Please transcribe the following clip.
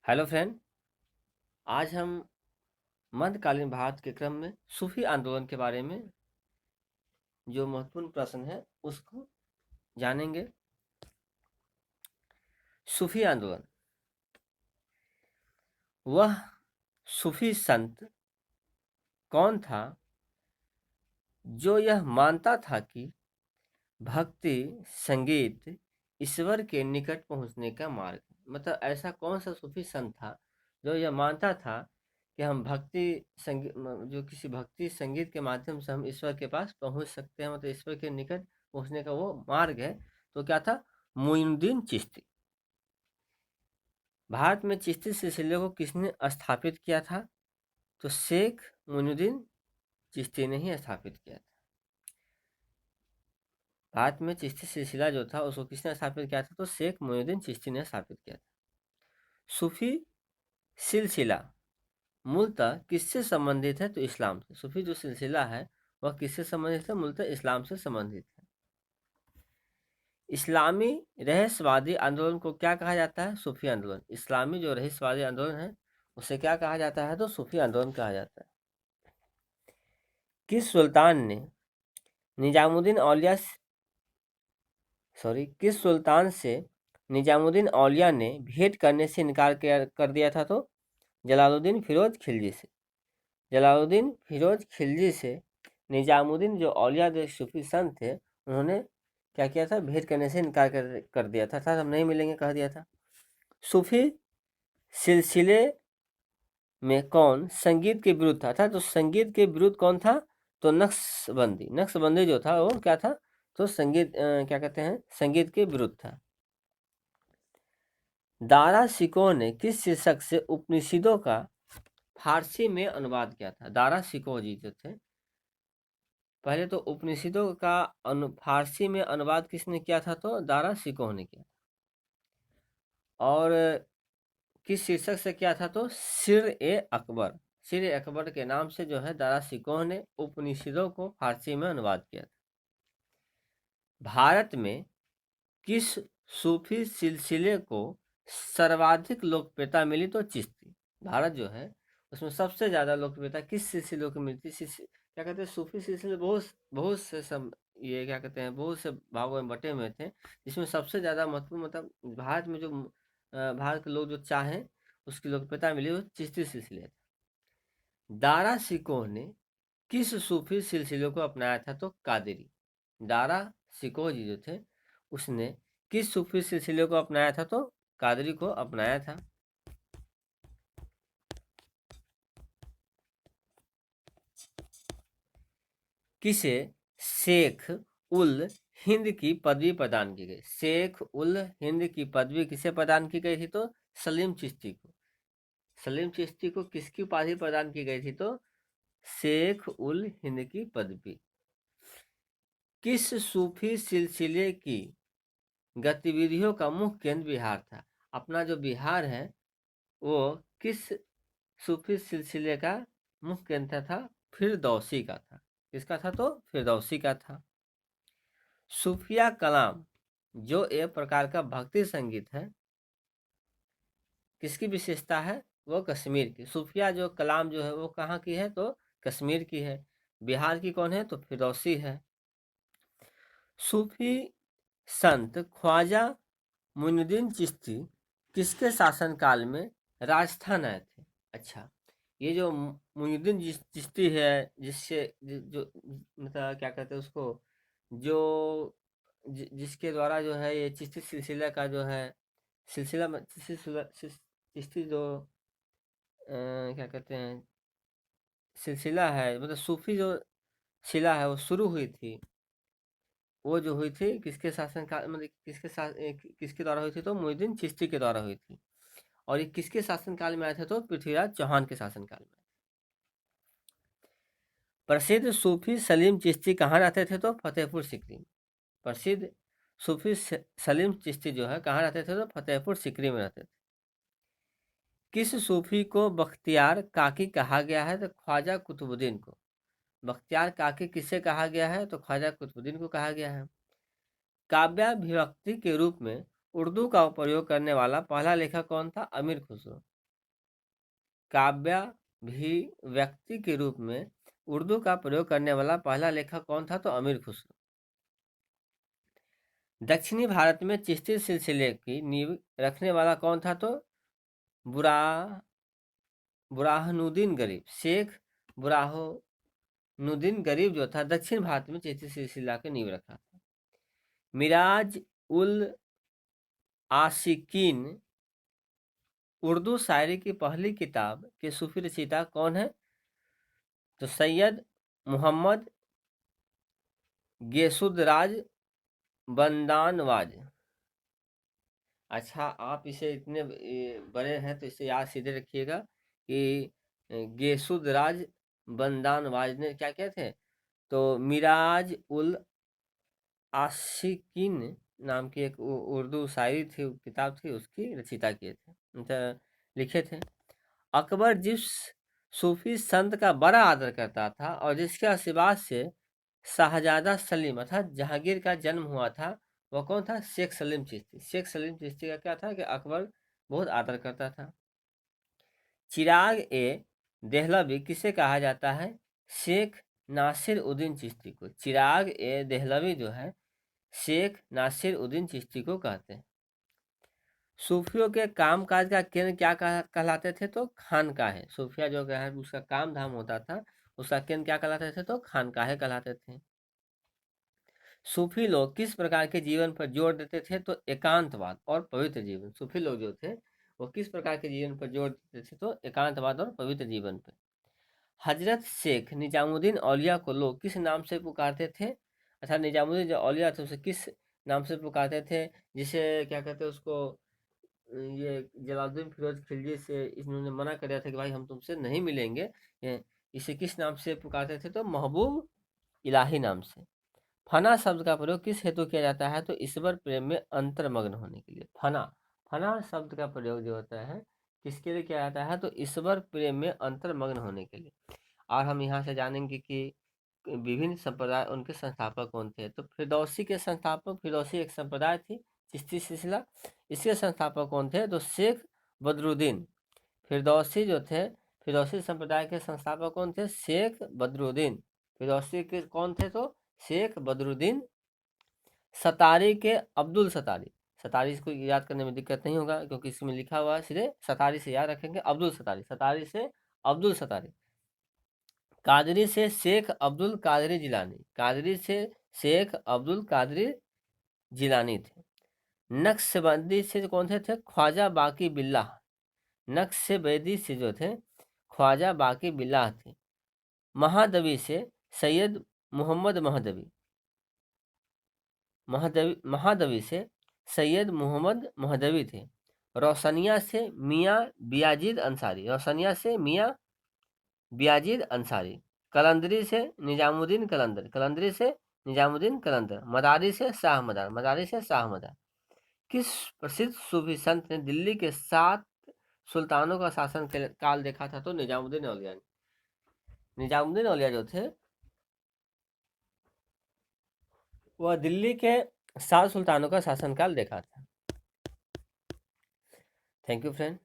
Hello friend. आज हम मध्यकालीन भारत के क्रम में सूफी आंदोलन के बारे में जो महत्वपूर्ण प्रश्न है उसको जानेंगे। सूफी आंदोलन वह सूफी संत कौन था जो यह मानता था कि भक्ति संगीत ईश्वर के निकट पहुंचने का मार्ग है। मतलब ऐसा कौन सा सूफी संत था जो यह मानता था कि हम जो किसी भक्ति संगीत के माध्यम से हम ईश्वर के पास पहुंच सकते हैं, मतलब ईश्वर के निकट पहुंचने का वो मार्ग है। तो क्या था? मोइनुद्दीन चिश्ती। भारत में चिश्ती सिलसिले को किसने स्थापित किया था? तो शेख मोइनुद्दीन चिश्ती ने ही स्थापित किया था। भारत में चिश्ती सिलसिला जो था उसको किसने स्थापित किया था? तो शेख मोइनुद्दीन चिश्ती ने स्थापित किया था। सूफी सिलसिला मूलतः किससे संबंधित है? तो इस्लाम से। सूफी जो सिलसिला है वह किससे संबंधित है? मूलतः इस्लाम से संबंधित है। इस्लामी रहस्यवादी आंदोलन को क्या कहा जाता है? सूफी आंदोलन। इस्लामी जो रहस्यवादी आंदोलन है उसे क्या कहा जाता है? तो सूफी आंदोलन कहा जाता है। किस सुल्तान ने निजामुद्दीन औलिया किस सुल्तान से निजामुद्दीन औलिया ने भेंट करने से इनकार कर दिया था? तो जलालुद्दीन फिरोज खिलजी से। जलालुद्दीन फिरोज खिलजी से निजामुद्दीन जो औलिया जो सूफी संत थे उन्होंने क्या किया था? भेंट करने से इनकार कर दिया था, अर्थात हम नहीं मिलेंगे कह दिया था। सूफी सिलसिले में कौन संगीत के विरुद्ध था? तो संगीत के विरुद्ध कौन था? तो नक्शबंदी। नक्शबंदी जो था वो क्या था? तो संगीत क्या कहते हैं, संगीत के विरुद्ध था। दारा शिकोह ने किस शीर्षक से उपनिषदों का फारसी में अनुवाद किया था? दारा शिकोह जी जो थे, पहले तो उपनिषदों का फारसी में अनुवाद किसने किया था? तो दारा शिकोह ने किया था। और किस शीर्षक से किया था? तो सिर ए अकबर। सिर ए अकबर के नाम से जो है दारा शिकोह ने उपनिषदों को फारसी में अनुवाद किया था। भारत में किस सूफी सिलसिले को सर्वाधिक लोकप्रियता मिली? तो चिश्ती। भारत जो है उसमें सबसे ज्यादा लोकप्रियता किस सिलसिले को मिलती? क्या कहते हैं, सूफी सिलसिले बहुत बहुत से ये क्या कहते हैं, बहुत से भागों में बटे हुए थे, जिसमें सबसे ज्यादा महत्वपूर्ण मतलब भारत में जो भारत के लोग जो चाहें उसकी लोकप्रियता मिली वो चिश्ती सिलसिले था। दारा शिकोह ने किस सूफी सिलसिले को अपनाया था? तो कादरी। दारा शिकोह जी जो थे उसने किस सूफी सिलसिले को अपनाया था? तो कादरी को अपनाया था। किसे शेख उल हिंद की पदवी प्रदान की गई? शेख उल हिंद की पदवी किसे प्रदान की गई थी? तो सलीम चिश्ती को। सलीम चिश्ती को किसकी उपाधि प्रदान की गई थी? तो शेख उल हिंद की पदवी। किस सूफी सिलसिले की गतिविधियों का मुख्य केंद्र बिहार था? अपना जो बिहार है वो किस सूफी सिलसिले का मुख्य केंद्र था? फिरदौसी का था। किसका था? तो फिरदौसी का था। सूफिया कलाम जो एक प्रकार का भक्ति संगीत है, किसकी विशेषता है? वो कश्मीर की। सूफिया जो कलाम जो है वो कहाँ की है? तो कश्मीर की है। बिहार की कौन है? तो फिरदौसी है। सूफी संत ख्वाजा मुइनुद्दीन चिश्ती किसके शासनकाल में राजस्थान आए थे? अच्छा, ये जो मुइनुद्दीन चिश्ती है, जो मतलब क्या कहते हैं उसको, जो जिसके द्वारा जो है ये चिश्ती सिलसिला का जो है चिश्ती जो क्या कहते हैं सिलसिला है, मतलब सूफी जो शिला है वो शुरू हुई थी, वो जो हुई थी किसके शासन काल, मतलब किसके द्वारा हुई थी? तो मुइनुद्दीन चिश्ती के द्वारा हुई थी। और ये किसके शासनकाल में आए थे? तो पृथ्वीराज चौहान के शासनकाल में। प्रसिद्ध सूफी सलीम चिश्ती कहाँ रहते थे? तो फतेहपुर सिकरी। प्रसिद्ध सूफी सलीम चिश्ती जो है कहाँ रहते थे? तो फतेहपुर सिकरी में रहते थे। किस सूफी को बख्तियार काकी कहा गया है? तो ख्वाजा कुतुबुद्दीन को। बख्तियार काकी किसे कहा गया है? तो ख्वाजा कुतुबुद्दीन को कहा गया है। काव्याभिव्यक्ति के रूप में उर्दू का प्रयोग करने वाला पहला लेखक कौन था? अमीर खुसरो। काव्याभिव्यक्ति के रूप में उर्दू का प्रयोग करने वाला पहला लेखक कौन था? तो अमीर खुसरो। दक्षिणी भारत में चिश्ती सिलसिले की नींव रखने वाला कौन था? तो बुरहानुद्दीन गरीब। शेख बुरहानुद्दीन गरीब जो था दक्षिण भारत में चिश्ती सिलसिला की नींव रखा था। मिराज उल आशिकीन उर्दू शायरी की पहली किताब के सूफी रचयिता कौन है? तो सैयद मोहम्मद गेसुदराज बंदानवाज। अच्छा, आप इसे इतने बड़े हैं तो इसे याद सीधे रखिएगा कि गेसुदराज बंदानवाज ने क्या किए थे? तो मिराज उल आशिकीन नाम की एक उर्दू शायरी थी, किताब थी, उसकी रचयिता किए थे, लिखे थे। अकबर जिस सूफी संत का बड़ा आदर करता था और जिसके आशीर्वाद से शाहजादा सलीम अर्थात जहांगीर का जन्म हुआ था, वह कौन था? शेख सलीम चिश्ती। शेख सलीम चिश्ती का क्या था कि अकबर बहुत आदर करता था। चिराग ए देहलवी किसे कहा जाता है? शेख नासिर उद्दीन चिश्ती को। चिराग ए देहलवी जो है शेख नासिर उद्दीन चिश्ती को कहते हैं। सूफियों के कामकाज का केंद्र क्या कहलाते थे? तो खानकाहे। सूफिया जो है उसका काम धाम होता था, उसका केंद्र क्या कहलाते थे? तो खानकाहे कहलाते थे। सूफी लोग किस प्रकार के जीवन पर जोर देते थे? तो एकांतवाद और पवित्र जीवन। सूफी लोग जो थे वो किस प्रकार के जीवन पर जोर देते थे? तो एकांतवाद और पवित्र जीवन पर। हजरत शेख निजामुद्दीन औलिया को लोग किस नाम से पुकारते थे? अच्छा, निजामुद्दीन जो औलिया थे उसे किस नाम से पुकारते थे? जिसे क्या कहते हैं उसको, ये जलालुद्दीन फिरोज खिलजी से इन्होंने मना कर दिया था कि भाई हम तुमसे नहीं मिलेंगे। इसे किस नाम से पुकारते थे? तो महबूब इलाही नाम से। फना शब्द का प्रयोग किस हेतु किया जाता है? तो ईश्वर प्रेम में अंतर्मग्न होने के लिए। फना फना शब्द का प्रयोग जो होता है किसके लिए किया जाता है? तो ईश्वर प्रेम में अंतर्मग्न होने के लिए। और हम यहाँ से जानेंगे कि विभिन्न संप्रदाय उनके संस्थापक कौन थे। तो फिरदौसी के संस्थापक, फिरदौसी एक संप्रदाय थी चिश्ती सिलसिला, इसके संस्थापक कौन थे? तो शेख बदरुद्दीन। फिरदौसी जो थे, फिरदौसी संप्रदाय के संस्थापक कौन थे? शेख बदरुद्दीन। फिरदौसी के कौन थे? तो शेख बदरुद्दीन। सतारी के अब्दुल सतारी। सतारी को याद करने में दिक्कत नहीं होगा क्योंकि इसमें लिखा हुआ है, सीधे सतारी से याद रखेंगे। अब्दुल सतारी, सतारी से अब्दुल सतारी। कादरी से शेख अब्दुल कादरी जिलानी। कादरी से शेख अब्दुल कादरी जिलानी थे। नक्शबंदी से कौन थे? ख्वाजा बाकी बिल्लाह। नक्शबंदी से जो थे ख्वाजा बाकी बिल्लाह थे। महादवी से सैयद मोहम्मद महदवी। महादवी से सैयद मोहम्मद महदवी थे। रोशनिया से मियाँ बियाजिद अंसारी। रोशनिया से मियाँ बियाजिद अंसारी। कलंदरी से निजामुद्दीन कलंदर। कलंदरी से निजामुद्दीन कलंदर। मदारी से शाह मदार। मदारी से शाह मदार। किस प्रसिद्ध सूफी संत ने दिल्ली के 7 सुल्तानों का शासन काल देखा था? तो निजामुद्दीन औलिया ने। निजामुद्दीन औलिया जो थे वह दिल्ली के 7 सुल्तानों का शासनकाल देखा था। Thank you friend.